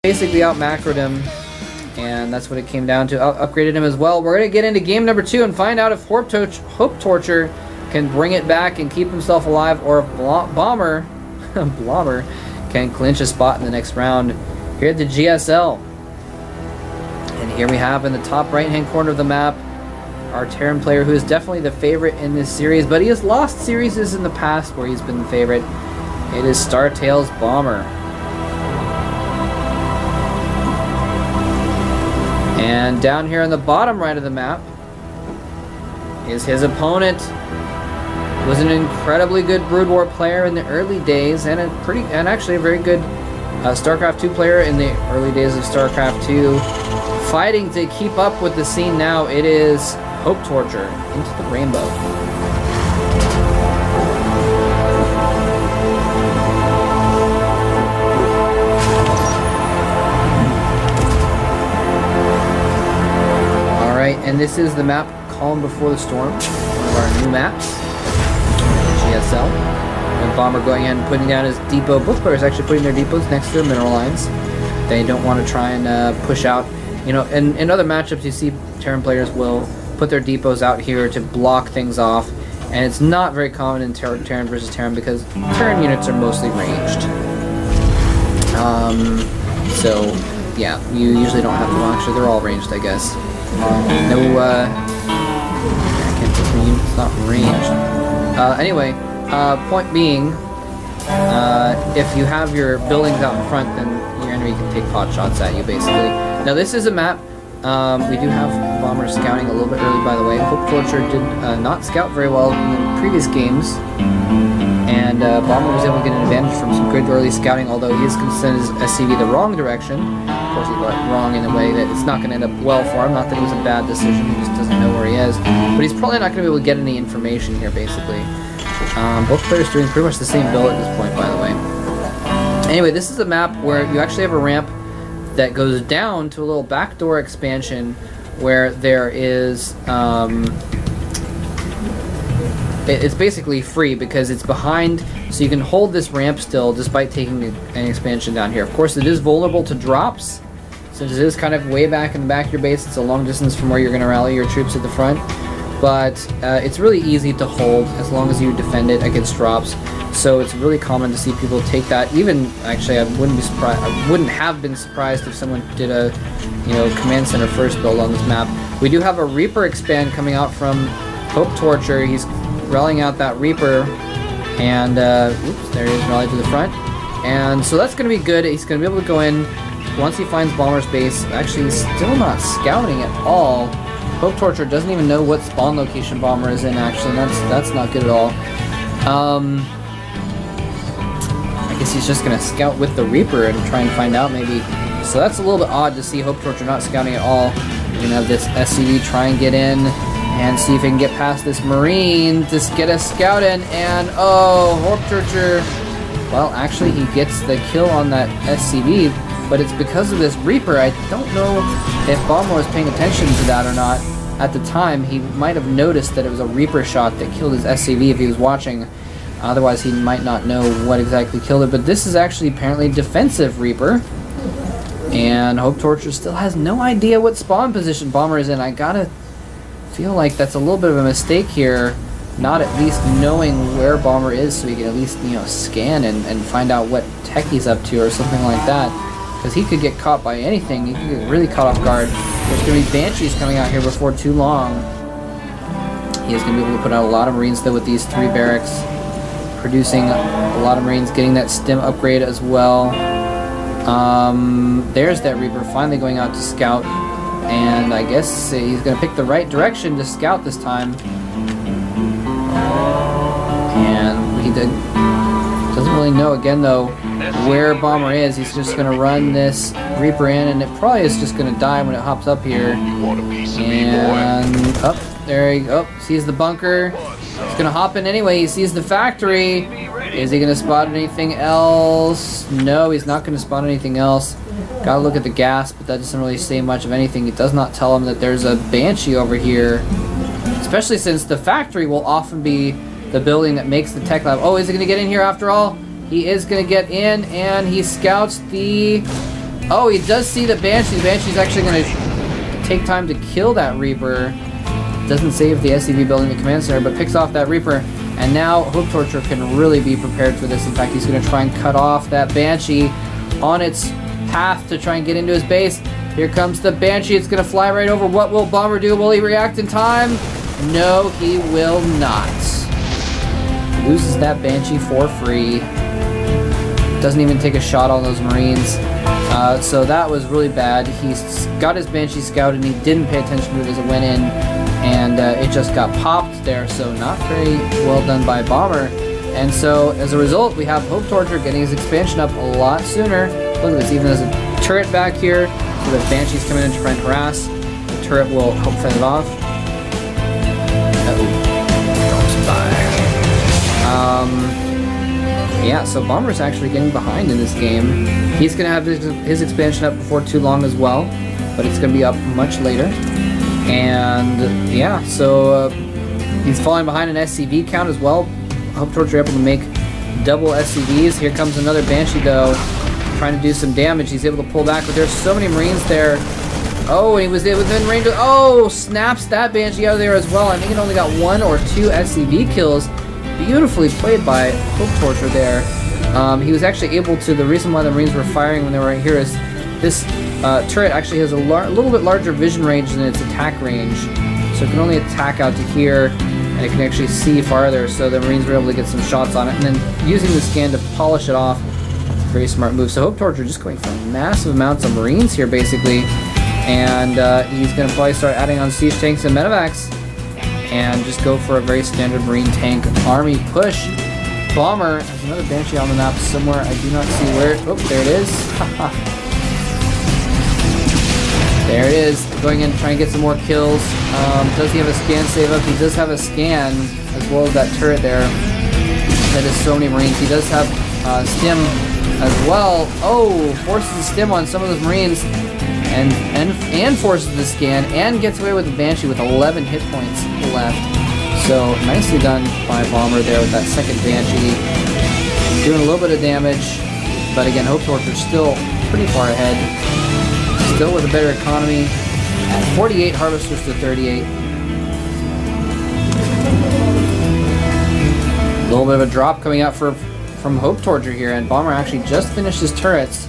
Basically out macroed him, and that's what it came down to. Upgraded him as well. We're going to get into game number 2 and find out if Hope Torture can bring it back and keep himself alive, or if Bomber can clinch a spot in the next round here at the GSL. And here we have in the top right-hand corner of the map our Terran player, who is definitely the favorite in this series, but he has lost series in the past where he's been the favorite. It is StarTale's Bomber. And down here on the bottom right of the map is his opponent. Was an incredibly good Brood War player in the early days, and actually a very good StarCraft 2 player in the early days of StarCraft 2. Fighting to keep up with the scene now, it is Hope Torture into the rainbow. Alright, and this is the map Calm Before the Storm, one of our new maps. GSL. And Bomber going in and putting down his depot. Both players actually putting their depots next to their mineral lines. They don't want to try and push out. You know, in other matchups you see Terran players will put their depots out here to block things off. And it's not very common in Terran versus Terran because Terran units are mostly ranged. So, yeah, you usually don't have to. Well, actually, they're all ranged, I guess. No, I can't put the units not ranged. Anyway, point being, if you have your buildings out in front, then your enemy can take pot shots at you, basically. Now, this is a map. We do have Bomber scouting a little bit early, by the way. Hope Torture did not scout very well in the previous games. And Bomber was able to get an advantage from some good early scouting, although he is going to send his SCV the wrong direction. Of course, he got it wrong in a way that it's not going to end up well for him. Not that it was a bad decision, he just doesn't know where he is. But he's probably not going to be able to get any information here, basically. Both players doing pretty much the same build at this point, by the way. Anyway, this is a map where you actually have a ramp that goes down to a little backdoor expansion where there is... it's basically free because it's behind, so you can hold this ramp still despite taking an expansion down here. Of course, it is vulnerable to drops, since it is kind of way back in the back of your base. It's a long distance from where you're going to rally your troops at the front. But it's really easy to hold as long as you defend it against drops. So it's really common to see people take that. Even actually, I wouldn't be surprised. I wouldn't have been surprised if someone did a, command center first build on this map. We do have a Reaper expand coming out from Hope Torture. He's rallying out that Reaper, and oops, there he is, rallied to the front. And so that's going to be good. He's going to be able to go in once he finds Bomber's base. Actually, he's still not scouting at all. Hope Torture doesn't even know what spawn location Bomber is in, actually. That's not good at all. I guess he's just going to scout with the Reaper and try and find out, maybe. So that's a little bit odd to see Hope Torture not scouting at all. We're going to have this SCV try and get in and see if he can get past this Marine to get a scout in. And, oh, Hope Torture... Well, actually, he gets the kill on that SCV, but it's because of this Reaper. I don't know if Bomber was paying attention to that or not. At the time, he might have noticed that it was a Reaper shot that killed his SCV if he was watching. Otherwise, he might not know what exactly killed it. But this is actually apparently defensive Reaper. And Hope Torture still has no idea what spawn position Bomber is in. I gotta feel like that's a little bit of a mistake here. Not at least knowing where Bomber is, so he can at least, scan and find out what tech he's up to or something like that. Because he could get caught by anything. He could get really caught off guard. There's going to be Banshees coming out here before too long. He is going to be able to put out a lot of Marines, though, with these 3 barracks. Producing a lot of Marines, getting that stim upgrade as well. There's that Reaper finally going out to scout. And I guess he's going to pick the right direction to scout this time. And he doesn't really know, again, though, where Bomber is. He's just going to run this Reaper in, and it probably is just going to die when it hops up here. And, there he sees the bunker. He's going to hop in anyway. He sees the factory. Is he going to spot anything else? No, he's not going to spot anything else. Gotta look at the gas, but that doesn't really say much of anything. It does not tell him that there's a Banshee over here. Especially since the factory will often be the building that makes the tech lab. Oh, is he going to get in here after all? He is going to get in, and he scouts the Oh, he does see the Banshee. The Banshee's actually going to take time to kill that Reaper. Doesn't save the SCV building the command center, but picks off that Reaper. And now Hope Torture can really be prepared for this. In fact, he's going to try and cut off that Banshee on its path to try and get into his base. Here comes the Banshee. It's going to fly right over. What will Bomber do? Will he react in time? No, he will not. Loses that Banshee for free. Doesn't even take a shot on those Marines. So that was really bad. He's got his Banshee scouted and he didn't pay attention to it as it went in. And it just got popped there, so not very well done by Bomber. And so as a result, we have Hope Torture getting his expansion up a lot sooner. Look at this, even as a turret back here, so the Banshees come in to try and harass. The turret will help fend it off. Yeah, so Bomber's actually getting behind in this game. He's going to have his expansion up before too long as well, but it's going to be up much later. And yeah, so he's falling behind an SCV count as well. Hope Torture able to make double SCVs. Here comes another Banshee though, trying to do some damage. He's able to pull back, but there's so many Marines there. Oh, and he was within range of, oh, snaps that Banshee out of there as well. I think it only got 1 or 2 SCV kills. Beautifully played by Hope Torture there. He was actually able to, the reason why the Marines were firing when they were right here is this turret actually has a little bit larger vision range than its attack range. So it can only attack out to here, and it can actually see farther, so the Marines were able to get some shots on it. And then using the scan to polish it off, very smart move. So Hope Torture just going for massive amounts of Marines here, basically. And he's going to probably start adding on siege tanks and medevacs, and just go for a very standard Marine tank army push. Bomber has another Banshee on the map somewhere. I do not see where. Oh, there it is. There it is. Going in to try and get some more kills. Does he have a scan save up? He does have a scan, as well as that turret there. That is so many Marines. He does have stim as well. Oh, forces the stim on some of those Marines. And forces the scan and gets away with the Banshee with 11 hit points left. So nicely done by Bomber there with that second Banshee. Doing a little bit of damage, but again, Hope Torture's still pretty far ahead. Still with a better economy at 48 Harvesters to 38. A little bit of a drop coming out from Hope Torture here, and Bomber actually just finished his turrets.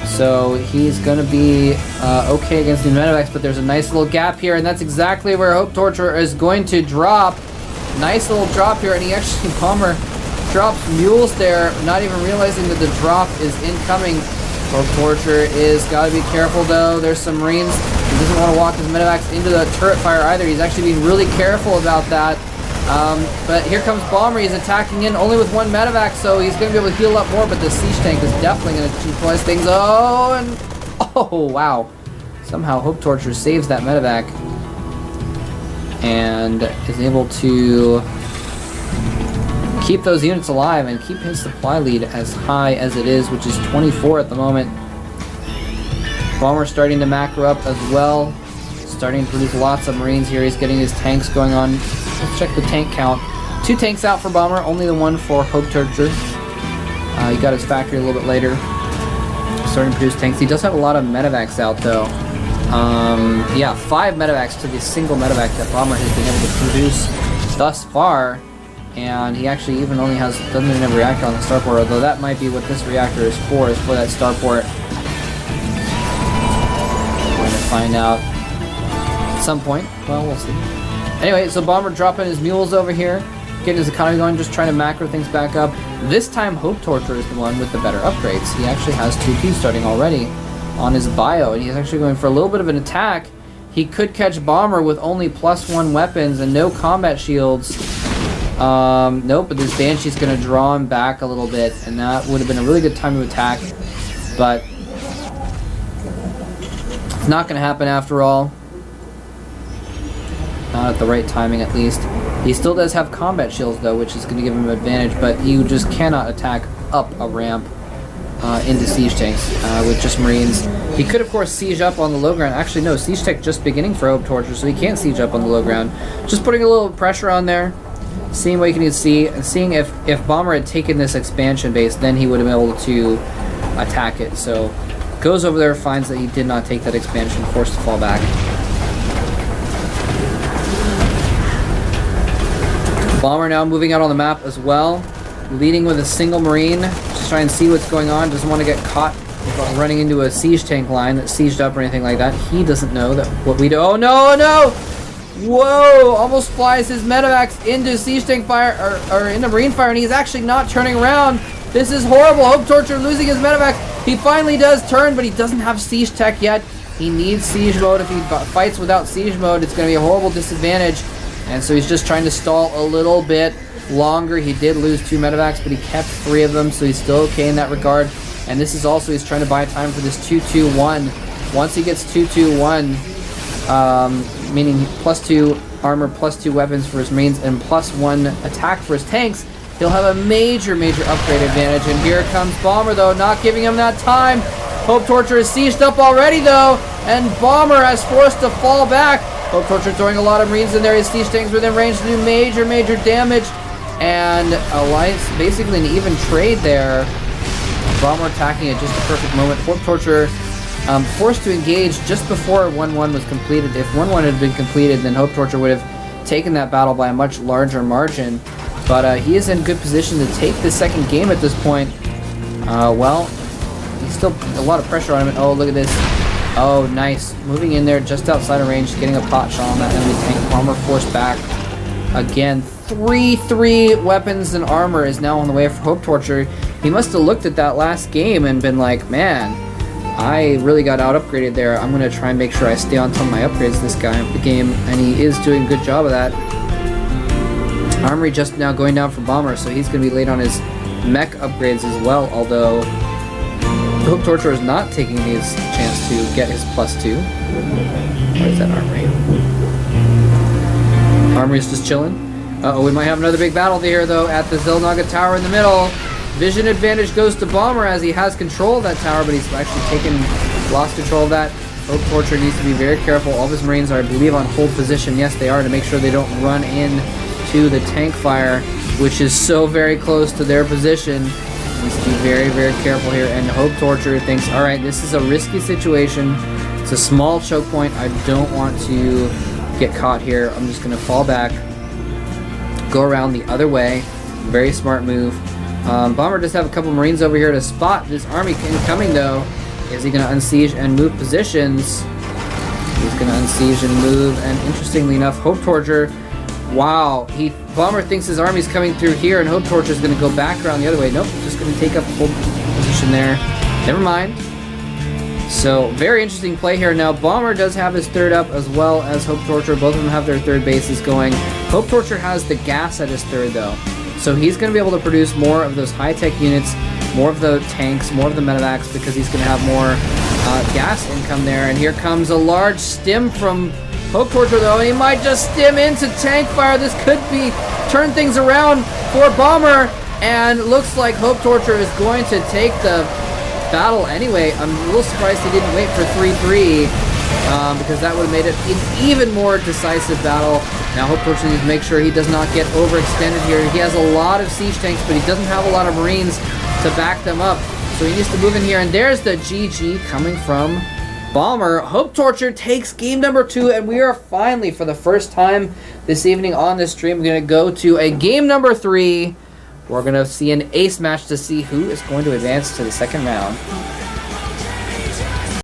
So he's going to be okay against the medevacs, but there's a nice little gap here, and that's exactly where Hope Torture is going to drop. Nice little drop here, and he actually, Bomber drops mules there, not even realizing that the drop is incoming. Hope Torture is got to be careful though. There's some Marines. He doesn't want to walk his medevacs into the turret fire either. He's actually being really careful about that. But here comes Bomber. He's attacking in only with 1 medevac, so he's going to be able to heal up more, but the siege tank is definitely going to neutralize things. Oh, and oh, wow. Somehow Hope Torture saves that medevac and is able to keep those units alive and keep his supply lead as high as it is, which is 24 at the moment. Bomber starting to macro up as well, starting to produce lots of Marines here. He's getting his tanks going on. Let's check the tank count. 2 tanks out for Bomber, only the 1 for Hope Torture. He got his factory a little bit later. Starting to produce tanks. He does have a lot of medevacs out though. Yeah, 5 medevacs to the single medevac that Bomber has been able to produce thus far. And he actually even only doesn't even have a reactor on the starport, although that might be what this reactor is for that starport. We're going to find out at some point. Well, we'll see. Anyway, so Bomber dropping his mules over here, getting his economy going, just trying to macro things back up. This time Hope Torture is the one with the better upgrades. He actually has 2 Qs starting already on his bio, and he's actually going for a little bit of an attack. He could catch Bomber with only +1 weapons and no combat shields. Nope, but this Banshee's going to draw him back a little bit, and that would have been a really good time to attack, but it's not going to happen after all. Not at the right timing, at least. He still does have combat shields, though, which is going to give him an advantage, but you just cannot attack up a ramp into siege tanks with just Marines. He could, of course, siege up on the low ground. Actually, no, siege tech just beginning for Hope Torture, so he can't siege up on the low ground. Just putting a little pressure on there, seeing what you can see, and seeing if Bomber had taken this expansion base, then he would have been able to attack it. So Goes over there, finds that he did not take that expansion, forced to fall back. Bomber now moving out on the map as well, leading with a single Marine, just trying to see what's going on, doesn't want to get caught running into a siege tank line that's sieged up or anything like that. He doesn't know that what we do. Oh no, no! Whoa! Almost flies his medevacs into siege tank fire, or into Marine fire, and he's actually not turning around. This is horrible. Hope Torture losing his medevacs. He finally does turn, but he doesn't have siege tech yet. He needs siege mode. If he fights without siege mode, it's going to be a horrible disadvantage. And so he's just trying to stall a little bit longer. He did lose 2 medevacs, but he kept 3 of them, so he's still okay in that regard. And this is also, he's trying to buy time for this 2-2-1. Once he gets 2-2-1, meaning +2 armor, +2 weapons for his Marines, and +1 attack for his tanks, he'll have a major upgrade advantage. And here comes Bomber, though, not giving him that time. Hope Torture is sieged up already, though, and Bomber has forced to fall back. Hope Torture throwing a lot of Marines in there. His siege tanks within range to do major damage. And Alliance, basically an even trade there. Bomber attacking at just the perfect moment. Hope Torture forced to engage just before 1-1 was completed. If 1-1 had been completed, then Hope Torture would have taken that battle by a much larger margin. But he is in good position to take the second game at this point. Well, he's still a lot of pressure on him. And, oh, look at this. Oh, nice. Moving in there just outside of range, getting a pot shot on that enemy tank. Bomber forced back. Again, 3 weapons and armor is now on the way for Hope Torture. He must have looked at that last game and been like, man, I really got out upgraded there. I'm going to try and make sure I stay on top of my upgrades this game. And he is doing a good job of that. Armory just now going down for Bomber, so he's going to be late on his mech upgrades as well, although Hope Torture is not taking his chance to get his +2. Where's that Armory? Armory's just chilling. Uh-oh, we might have another big battle here, though, at the Zelnaga Tower in the middle. Vision advantage goes to Bomber as he has control of that tower, but he's actually lost control of that. Hope Torture needs to be very careful. All of his Marines are, I believe, on hold position. Yes, they are, to make sure they don't run in to the tank fire, which is so very close to their position. Needs to be very careful here. And Hope Torture thinks, all right, this is a risky situation. It's a small choke point. I don't want to get caught here. I'm just going to fall back, go around the other way. Very smart move. Bomber does have a couple Marines over here to spot this army incoming, though. Is he going to unsiege and move positions? He's going to unsiege and move. And interestingly enough, Hope Torture, wow, Bomber thinks his army's coming through here, and Hope Torture is going to go back around the other way. Nope, just going to take up full position there. Never mind. So, very interesting play here. Now, Bomber does have his third up as well as Hope Torture. Both of them have their third bases going. Hope Torture has the gas at his third, though. So he's going to be able to produce more of those high-tech units, more of the tanks, more of the medevacs, because he's going to have more gas income there. And here comes a large stim from Hope Torture, though. He might just stim into tank fire. This could be turn things around for Bomber. And looks like Hope Torture is going to take the battle anyway. I'm a little surprised he didn't wait for 3-3. Because that would have made it an even more decisive battle. Now Hope Torture needs to make sure he does not get overextended here. He has a lot of siege tanks, but he doesn't have a lot of Marines to back them up. So he needs to move in here, and there's the GG coming from Bomber. Hope Torture takes game number 2, and we are finally, for the first time this evening on this stream, going to go to a game number 3. We're going to see an ace match to see who is going to advance to the second round.